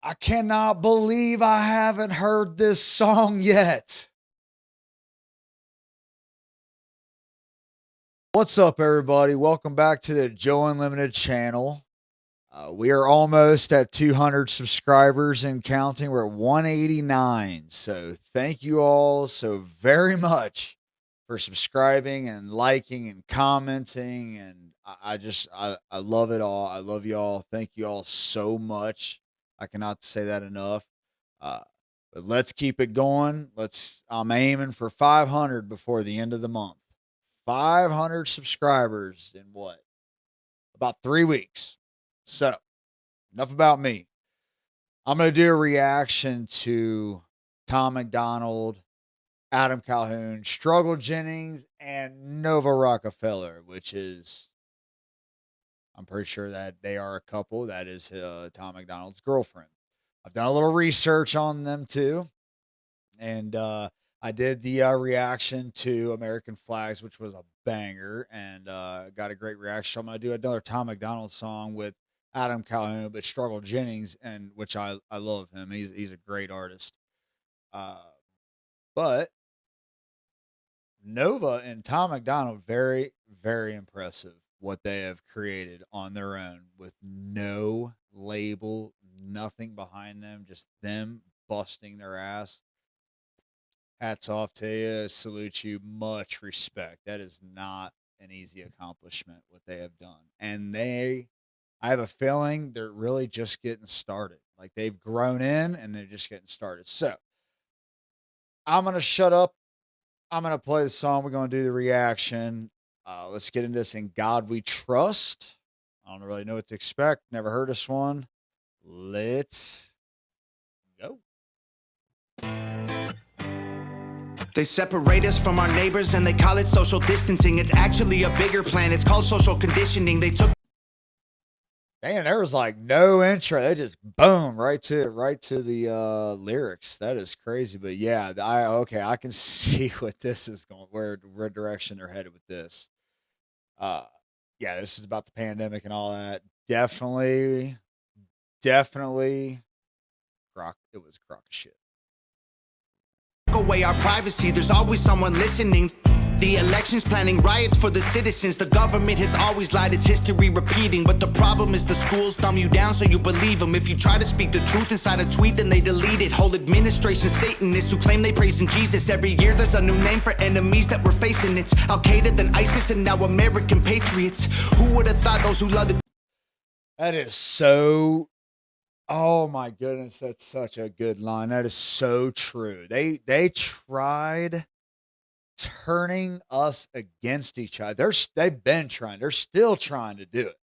I cannot believe I haven't heard this song yet. What's up, everybody? Welcome back to the Joe Unlimited channel. We are almost at 200 subscribers and counting. We're at 189. So thank you all so very much for subscribing and liking and commenting. And I love it all. I love y'all. Thank you all so much. I cannot say that enough. Uh, but let's keep it going. I'm aiming for 500 before the end of the month. 500 subscribers in what? About 3 weeks. So, enough about me. I'm going to do a reaction to Tom McDonald, Adam Calhoun, Struggle Jennings, and Nova Rockafeller, which is, I'm pretty sure that they are a couple. That is Tom McDonald's girlfriend. I've done a little research on them too. And I did the reaction to American Flags, which was a banger, and got a great reaction. I'm going to do another Tom McDonald song with Adam Calhoun, but Struggle Jennings, and which I love him. He's a great artist. But Nova and Tom McDonald, very, very impressive what they have created on their own with no label, nothing behind them, just them busting their ass. Hats off to you. Salute you. Much respect. That is not an easy accomplishment, what they have done. And I have a feeling they're really just getting started. Like they've grown in and they're just getting started. So I'm going to shut up. I'm going to play the song. We're going to do the reaction. Let's get into this. In God We Trust. I don't really know what to expect. Never heard this one. Let's go. They separate us from our neighbors and they call it social distancing. It's actually a bigger plan. It's called social conditioning. They took. Damn, there was like no intro. They just boom right to the lyrics. That is crazy. But yeah, I can see what this is going, where direction they're headed with this. Yeah, this is about the pandemic and all that. Definitely crock. It was crock of shit. Away our privacy, there's always someone listening. The elections planning riots for the citizens. The government has always lied, it's history repeating. But the problem is the schools dumb you down so you believe them. If you try to speak the truth inside a tweet, then they delete it. Whole administration Satanists who claim they praise in Jesus. Every year there's a new name for enemies that we're facing. It's Al-Qaeda, then ISIS, and now American patriots. Who would have thought those who love the... That is so... Oh my goodness, that's such a good line. That is so true. They tried turning us against each other. They've been trying. They're still trying to do it.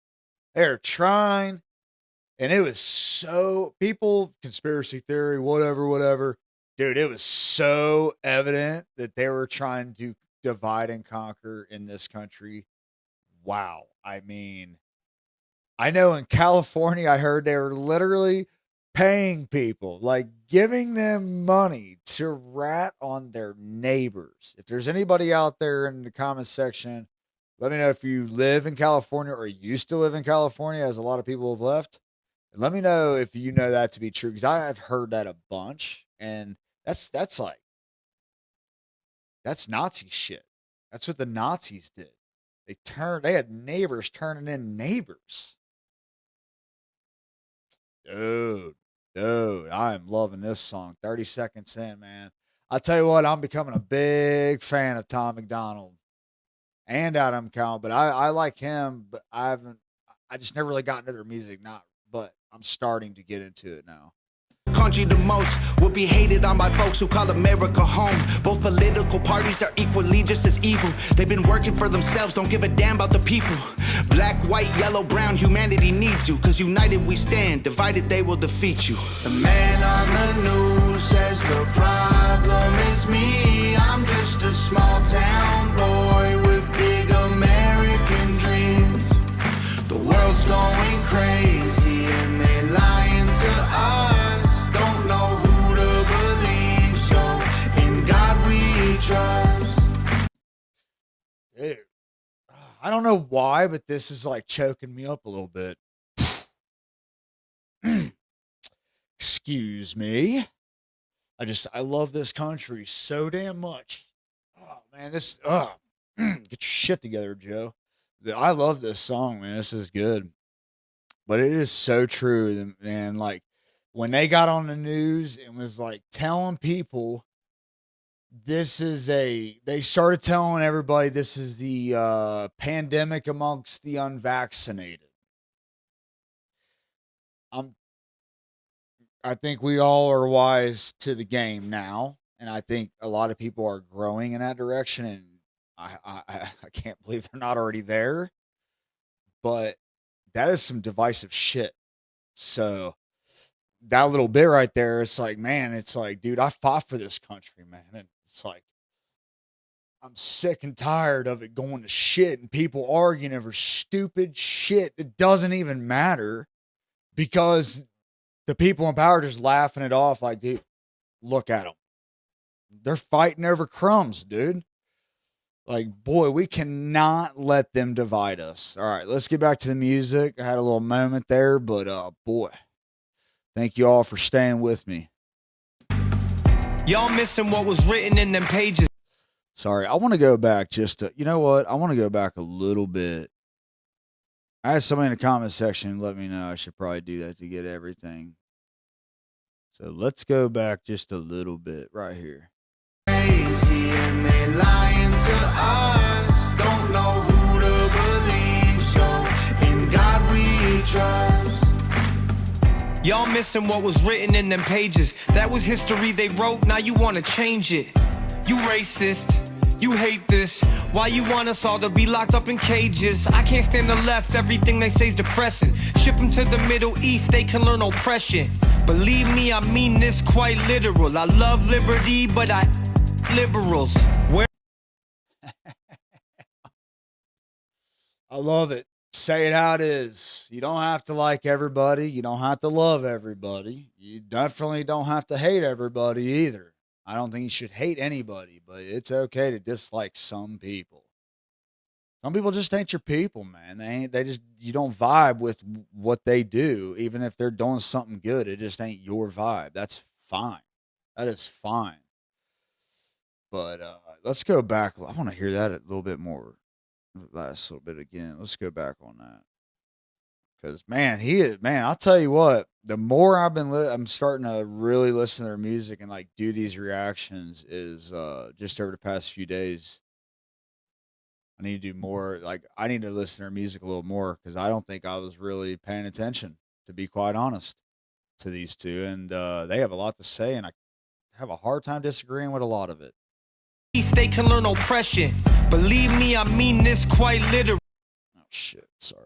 They're trying, and it was so people conspiracy theory, whatever. Dude, it was so evident that they were trying to divide and conquer in this country. Wow. I mean, I know in California, I heard they were literally paying people, like giving them money to rat on their neighbors. If there's anybody out there in the comment section, let me know if you live in California or used to live in California, as a lot of people have left. And let me know if you know that to be true, because I have heard that a bunch, and that's Nazi shit. That's what the Nazis did. They had neighbors turning in neighbors. Dude, I am loving this song. 30 seconds in, man. I'll tell you what, I'm becoming a big fan of Tom McDonald and Adam Calhoun, but I like him, but I just never really got into their music, but I'm starting to get into it now. Country the most will be hated on by folks who call America home. Both political parties are equally just as evil. They've been working for themselves, don't give a damn about the people. Black, white, yellow, brown, humanity needs you. Cause united we stand, divided they will defeat you. The man on the news says the problem is me. I'm just a small town boy with big American dreams. The world's going crazy and they lying to us. Dude, I don't know why, but this is like choking me up a little bit. Excuse me. I love this country so damn much. Oh man, get your shit together, Joe. I love this song, man. This is good. But it is so true, man. Like when they got on the news and was like telling people they started telling everybody this is the pandemic amongst the unvaccinated. I think we all are wise to the game now, and I think a lot of people are growing in that direction, and I can't believe they're not already there. But that is some divisive shit. So that little bit right there, it's like, man, it's like, dude, I fought for this country, man, and it's like I'm sick and tired of it going to shit and people arguing over stupid shit that doesn't even matter because the people in power just laughing it off like, dude, look at them. They're fighting over crumbs, dude. Like, boy, we cannot let them divide us. All right, let's get back to the music. I had a little moment there, but boy, thank you all for staying with me. Y'all missing what was written in them pages. Sorry, I want to go back you know what? I want to go back a little bit. I had somebody in the comment section let me know I should probably do that to get everything. So let's go back just a little bit right here. Crazy and they lying to us. Don't know who to believe, so in God we trust. Y'all missing what was written in them pages. That was history they wrote, now you wanna change it. You racist. You hate this. Why you want us all to be locked up in cages? I can't stand the left, everything they say's depressing. Ship them to the Middle East, they can learn oppression. Believe me, I mean this quite literal. I love liberty, but I liberals. Where I love it. Say it how it is. You don't have to like everybody. You don't have to love everybody. You definitely don't have to hate everybody either. I don't think you should hate anybody, but it's okay to dislike some people. Some people just ain't your people, man. You don't vibe with what they do, even if they're doing something good. It just ain't your vibe. That's fine. That is fine. But let's go back. I want to hear that a little bit more. Last little bit again. Let's go back on that. Because man, I'll tell you what, the more I'm starting to really listen to their music and like do these reactions is just over the past few days. I need to do more. Like I need to listen to their music a little more because I don't think I was really paying attention, to be quite honest, to these two. And they have a lot to say, and I have a hard time disagreeing with a lot of it. they can learn oppression. Believe me, I mean this quite literally. Oh shit, sorry.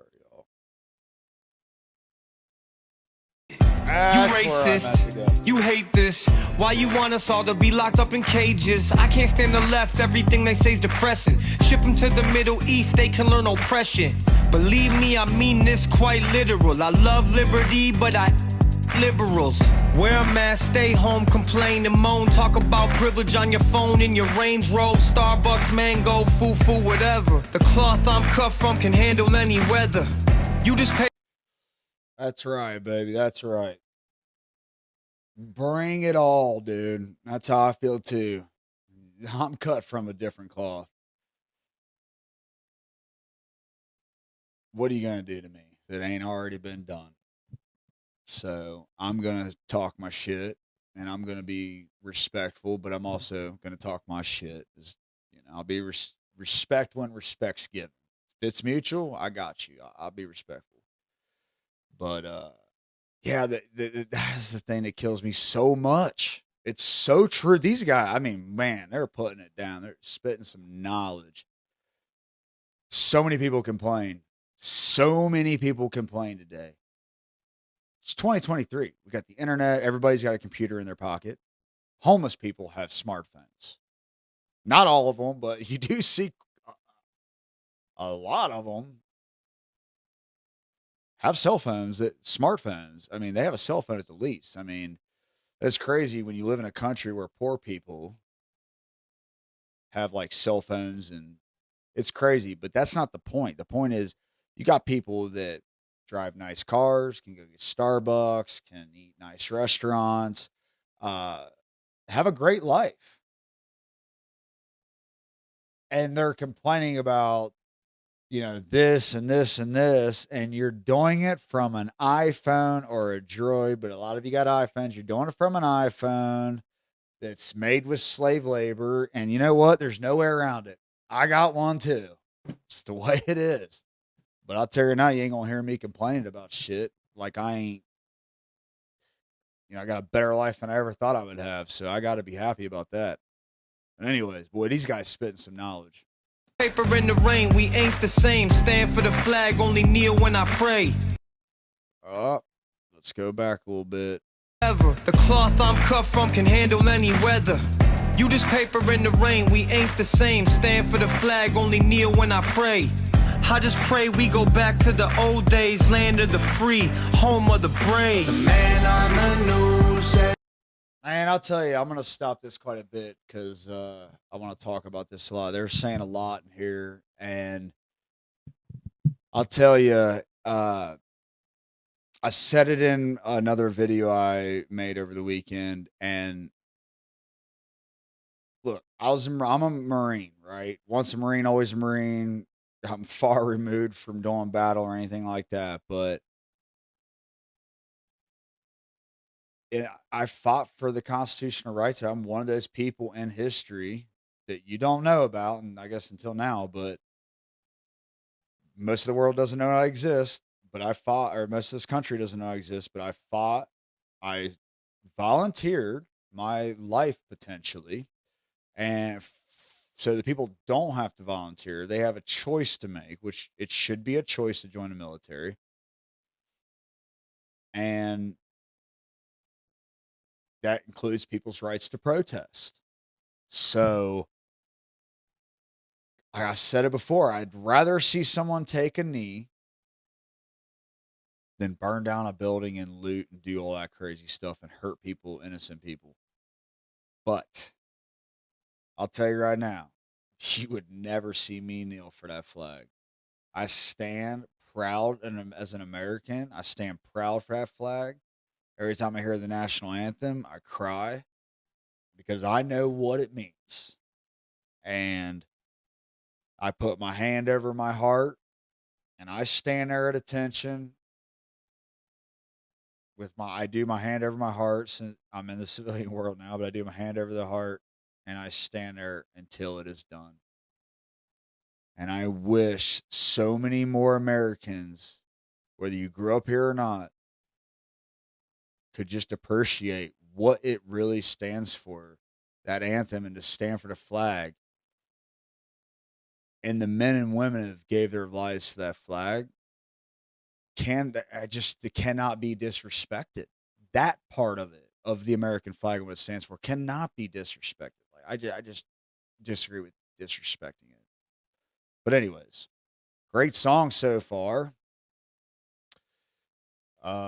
You racist, you hate this. Why you want us all to be locked up in cages? I can't stand the left, everything they say's depressing. Ship them to the Middle East, they can learn oppression. Believe me, I mean this quite literal. I love liberty, but I liberals. Wear a mask, stay home, complain and moan. Talk about privilege on your phone, in your Range Rover, Starbucks, mango, foo-foo, whatever. The cloth I'm cut from can handle any weather. You just pay. That's right, baby. That's right. Bring it all, dude. That's how I feel too. I'm cut from a different cloth. What are you going to do to me that ain't already been done? So I'm going to talk my shit and I'm going to be respectful, but I'm also going to talk my shit. I'll be respect when respect's given. If it's mutual, I got you. I'll be respectful. But, yeah, that's the thing that kills me so much. It's so true. These guys, I mean, man, they're putting it down. They're spitting some knowledge. So many people complain. So many people complain today. It's 2023. We got the internet. Everybody's got a computer in their pocket. Homeless people have smartphones. Not all of them, but you do see a lot of them have cell phones, smartphones. I mean, they have a cell phone at the least. I mean, it's crazy when you live in a country where poor people have like cell phones, and it's crazy, but that's not the point. The point is you got people that drive nice cars, can go get Starbucks, can eat nice restaurants, have a great life. And they're complaining about, this and this and this, and you're doing it from an iPhone or a Droid, but a lot of you got iPhones. You're doing it from an iPhone that's made with slave labor, and you know what? There's no way around it. I got one too. It's the way it is. But I'll tell you now, you ain't gonna hear me complaining about shit like I ain't. I got a better life than I ever thought I would have, so I got to be happy about that. But anyways, boy, these guys spitting some knowledge. Paper in the rain, we ain't the same. Stand for the flag, only kneel when I pray. Let's go back a little bit. Ever, the cloth I'm cut from can handle any weather. You just paper in the rain, we ain't the same. Stand for the flag, only kneel when I pray. I just pray we go back to the old days, land of the free, home of the brave. The man on the news said. And I'll tell you, I'm going to stop this quite a bit because I want to talk about this a lot. They're saying a lot in here. And I'll tell you, I said it in another video I made over the weekend. And look, I'm a Marine, right? Once a Marine, always a Marine. I'm far removed from doing battle or anything like that. But I fought for the constitutional rights. I'm one of those people in history that you don't know about, and I guess until now, but most of the world doesn't know I exist. But I fought, or most of this country doesn't know I exist, but I fought. I volunteered my life potentially, and so the people don't have to volunteer. They have a choice to make, which it should be a choice to join the military. And that includes people's rights to protest. So, like I said it before, I'd rather see someone take a knee than burn down a building and loot and do all that crazy stuff and hurt people, innocent people. But I'll tell you right now, you would never see me kneel for that flag. I stand proud, and as an American, I stand proud for that flag. Every time I hear the national anthem, I cry because I know what it means. And I put my hand over my heart and I stand there at attention I do my hand over my heart since I'm in the civilian world now, but I do my hand over the heart and I stand there until it is done. And I wish so many more Americans, whether you grew up here or not, could just appreciate what it really stands for, that anthem, and to stand for the flag. And the men and women that gave their lives for that flag it cannot be disrespected. That part of it, of the American flag and what it stands for, cannot be disrespected. Like I just disagree with disrespecting it. But anyways, great song so far. Yeah.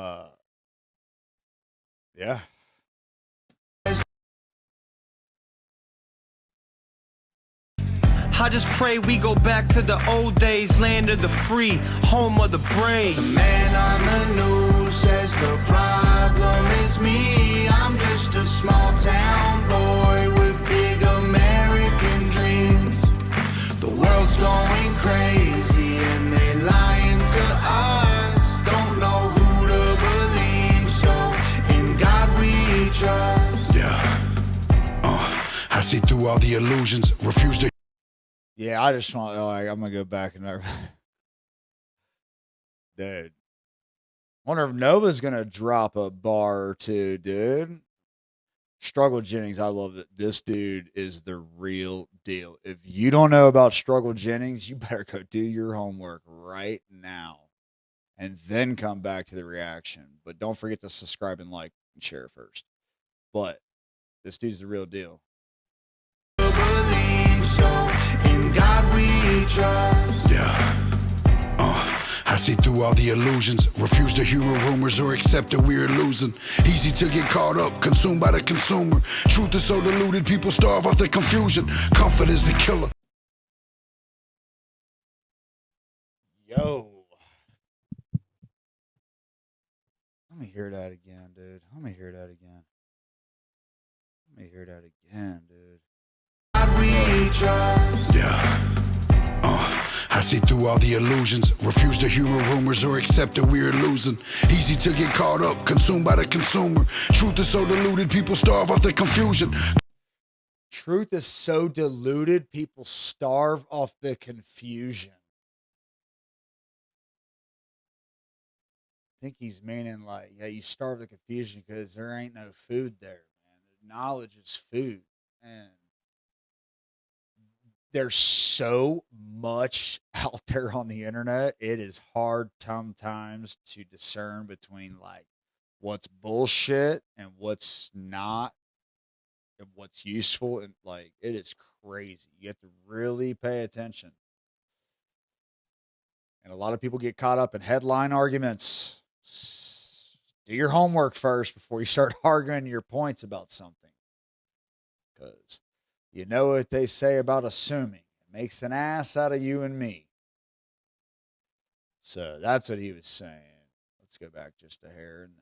I just pray we go back to the old days, land of the free, home of the brave. The man on the news says the problem is me. I'm just a small town boy with big American dreams. The world's going crazy and they lying to us. Don't know who to believe, so in God we trust. Yeah. I see through all the illusions, refuse to. Yeah, I just want, I'm going to go back and dude. Wonder if Nova's going to drop a bar or two, dude. Struggle Jennings, I love it. This dude is the real deal. If you don't know about Struggle Jennings, you better go do your homework right now and then come back to the reaction. But don't forget to subscribe and like and share first. But this dude's the real deal. In God we trust. Yeah. I see through all the illusions, refuse to hear rumors or accept that we're losing. Easy to get caught up, consumed by the consumer. Truth is so diluted, people starve off the confusion. Comfort is the killer. Yo. me hear that again, dude. Let me hear that again. Let me hear that again, dude. Yeah. I see through all the illusions, refuse to humor rumors or accept that we're losing. Easy to get caught up, consumed by the consumer. Truth is so diluted, people starve off the confusion. Truth is so diluted, people starve off the confusion. I think he's meaning like, yeah, you starve the confusion because there ain't no food there, man. Knowledge is food. And there's so much out there on the internet. It is hard sometimes to discern between like what's bullshit and what's not and what's useful. And like, it is crazy. You have to really pay attention. And a lot of people get caught up in headline arguments. Do your homework first before you start arguing your points about something. Because you know what they say about assuming. It makes an ass out of you and me. So that's what he was saying. Let's go back just a hair and then.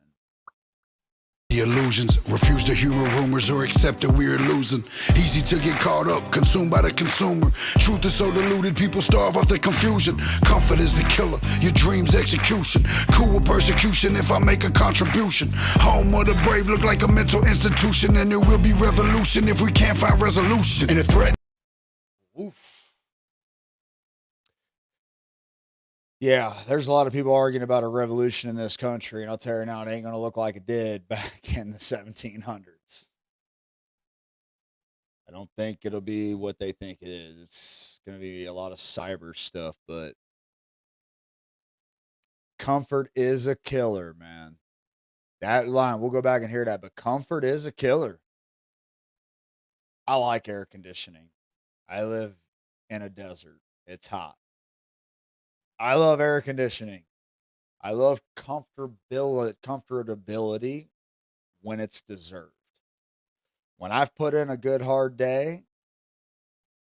The illusions, refuse to humor rumors or accept that we're losing. Easy to get caught up, consumed by the consumer. Truth is so diluted, people starve off the confusion. Comfort is the killer, your dreams execution. Cool with persecution if I make a contribution. Home of the brave look like a mental institution, and there will be revolution if we can't find resolution. And a threat. Oof. Yeah, there's a lot of people arguing about a revolution in this country, and I'll tell you now, it ain't going to look like it did back in the 1700s. I don't think it'll be what they think it is. It's going to be a lot of cyber stuff, but comfort is a killer, man. That line, we'll go back and hear that, but comfort is a killer. I like air conditioning. I live in a desert. It's hot. I love air conditioning. I love comfortability when it's deserved. When I've put in a good hard day,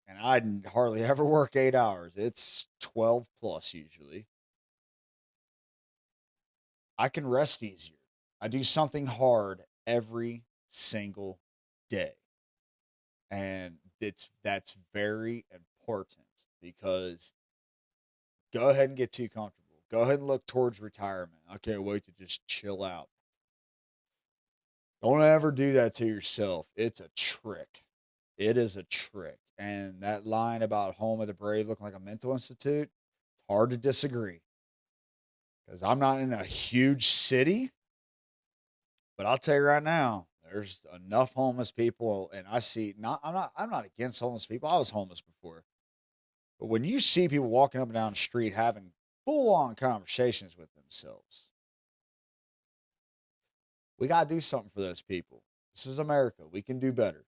and I hardly ever work 8 hours, it's 12 plus usually, I can rest easier. I do something hard every single day. And that's very important because go ahead and get too comfortable. Go ahead and look towards retirement. I can't wait to just chill out. Don't ever do that to yourself. It's a trick. It is a trick. And that line about home of the brave looking like a mental institute, it's hard to disagree. Because I'm not in a huge city. But I'll tell you right now, there's enough homeless people, and I see I'm not against homeless people. I was homeless before. But when you see people walking up and down the street having full-on conversations with themselves, we got to do something for those people. This is America. We can do better.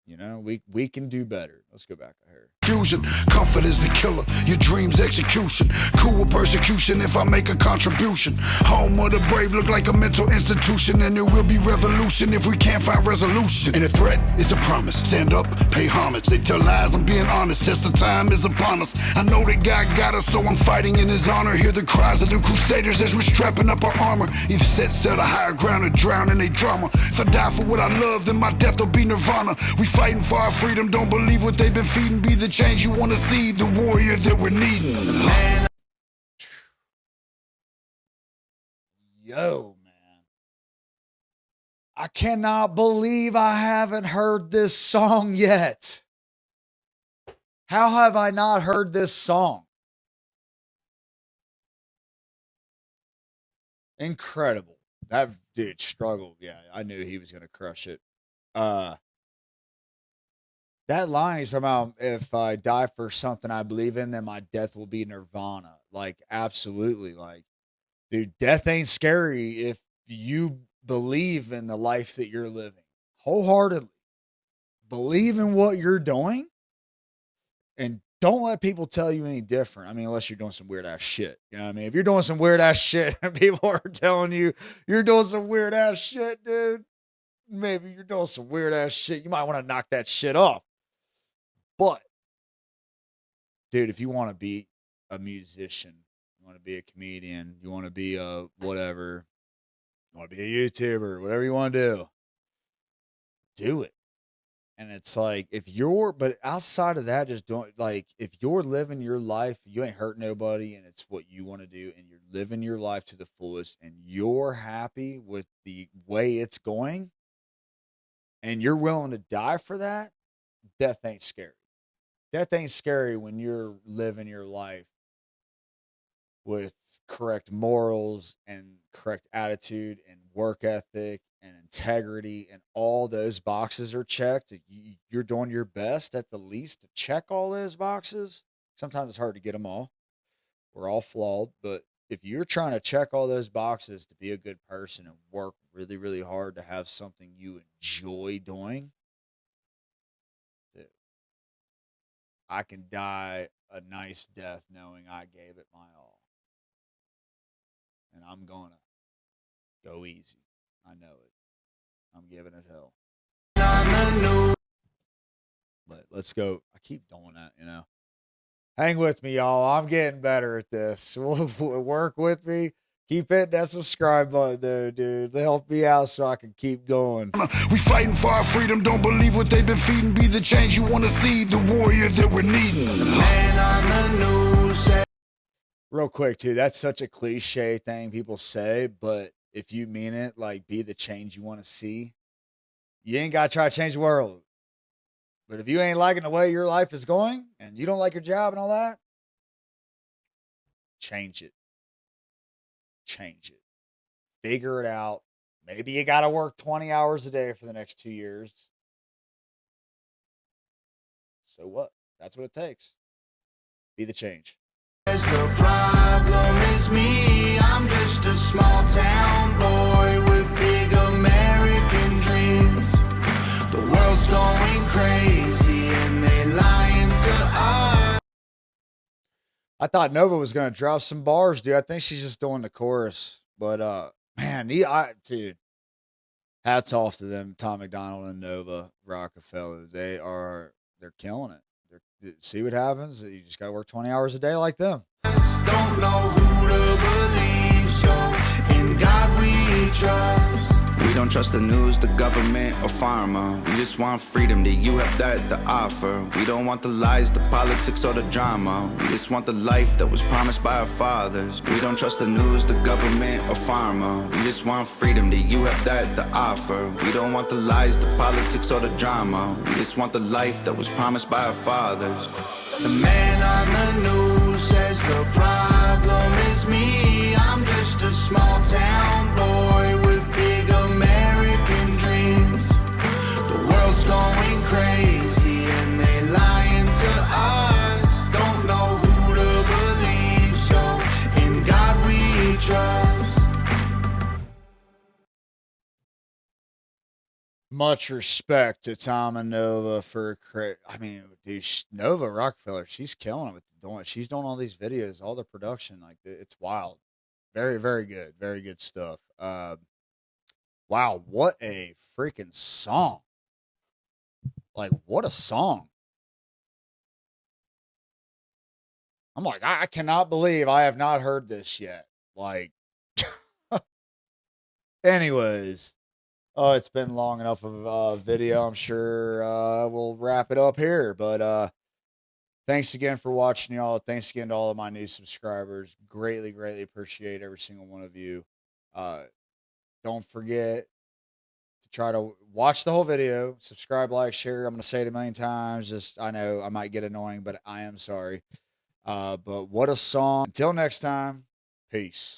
You know, we can do better. Let's go back here. Fusion, comfort is the killer, your dreams execution. Cool with persecution if I make a contribution. Home of the brave look like a mental institution, and there will be revolution if we can't find resolution. And a threat is a promise, stand up, pay homage. They tell lies, I'm being honest, test of time is upon us. I know that God got us, so I'm fighting in his honor. Hear the cries of the crusaders as we're strapping up our armor. Either set the higher ground or drown in a drama. If I die for what I love, then my death will be nirvana. We fighting for our freedom, don't believe what they've been feeding. Be the change you want to see, the warrior that we're needing. Yo, man. I cannot believe I haven't heard this song yet. How have I not heard this song? Incredible. That dude struggled. Yeah, I knew he was going to crush it. That line is about if I die for something I believe in, then my death will be nirvana. Like, absolutely. Like, dude, death ain't scary if you believe in the life that you're living. Wholeheartedly. Believe in what you're doing. And don't let people tell you any different. I mean, unless you're doing some weird ass shit. You know what I mean? If you're doing some weird ass shit and people are telling you you're doing some weird ass shit, dude, maybe you're doing some weird ass shit. You might want to knock that shit off. But, dude, if you want to be a musician, you want to be a comedian, you want to be a whatever, you want to be a YouTuber, whatever you want to do it. And it's like, but outside of that, just don't, like, if you're living your life, you ain't hurt nobody and it's what you want to do and you're living your life to the fullest and you're happy with the way it's going and you're willing to die for that, death ain't scary. Death ain't scary when you're living your life with correct morals and correct attitude and work ethic and integrity, and all those boxes are checked. You're doing your best at the least to check all those boxes. Sometimes it's hard to get them all. We're all flawed, but if you're trying to check all those boxes to be a good person and work really, really hard to have something you enjoy doing, dude, I can die a nice death knowing I gave it my all. And I'm going to go easy. I know it. I'm giving it hell. But let's go. I keep doing that, you know. Hang with me, y'all. I'm getting better at this. Work with me. Keep hitting that subscribe button, though, dude. Help me out so I can keep going. We fighting for our freedom. Don't believe what they've been feeding. Be the change you want to see. The warrior that we're needing. The man on the news said, Real quick, too. That's such a cliche thing people say, but if you mean it, like, be the change you want to see, you ain't got to try to change the world. But if you ain't liking the way your life is going and you don't like your job and all that, change it. Change it. Figure it out. Maybe you got to work 20 hours a day for the next 2 years. So what? That's what it takes. Be the change. the problem is me. I'm just a small town boy with big American dreams. The world's going crazy and they lying to us. I thought Nova was going to drop some bars, dude. I think she's just doing the chorus. But, man, dude, hats off to them, Tom McDonald and Nova Rockafeller. They're killing it. See what happens? You just got to work 20 hours a day like them. Don't know who to believe, so in God we trust. We don't trust the news, the government, or pharma. We just want freedom, that you have that to offer. We don't want the lies, the politics, or the drama. We just want the life that was promised by our fathers. We don't trust the news, the government, or pharma. We just want freedom, that you have that to offer. We don't want the lies, the politics, or the drama. We just want the life that was promised by our fathers. The man on the news says the problem is me. I'm just a small town boy with big American dreams. The world's going crazy and they lying to us. Don't know who to believe, so in God we trust. Much respect to Tom and Nova for, dude, Nova Rockafeller, she's killing it with she's doing all these videos, all the production, like it's wild. Very, very good. Very good stuff. Wow, what a freaking song. Like, what a song. I'm like, I cannot believe I have not heard this yet. Like, anyways. Oh, it's been long enough of a video. I'm sure we'll wrap it up here. But thanks again for watching, y'all. Thanks again to all of my new subscribers. Greatly, greatly appreciate every single one of you. Don't forget to try to watch the whole video. Subscribe, like, share. I'm going to say it a million times. I know I might get annoying, but I am sorry. But what a song. Until next time, peace.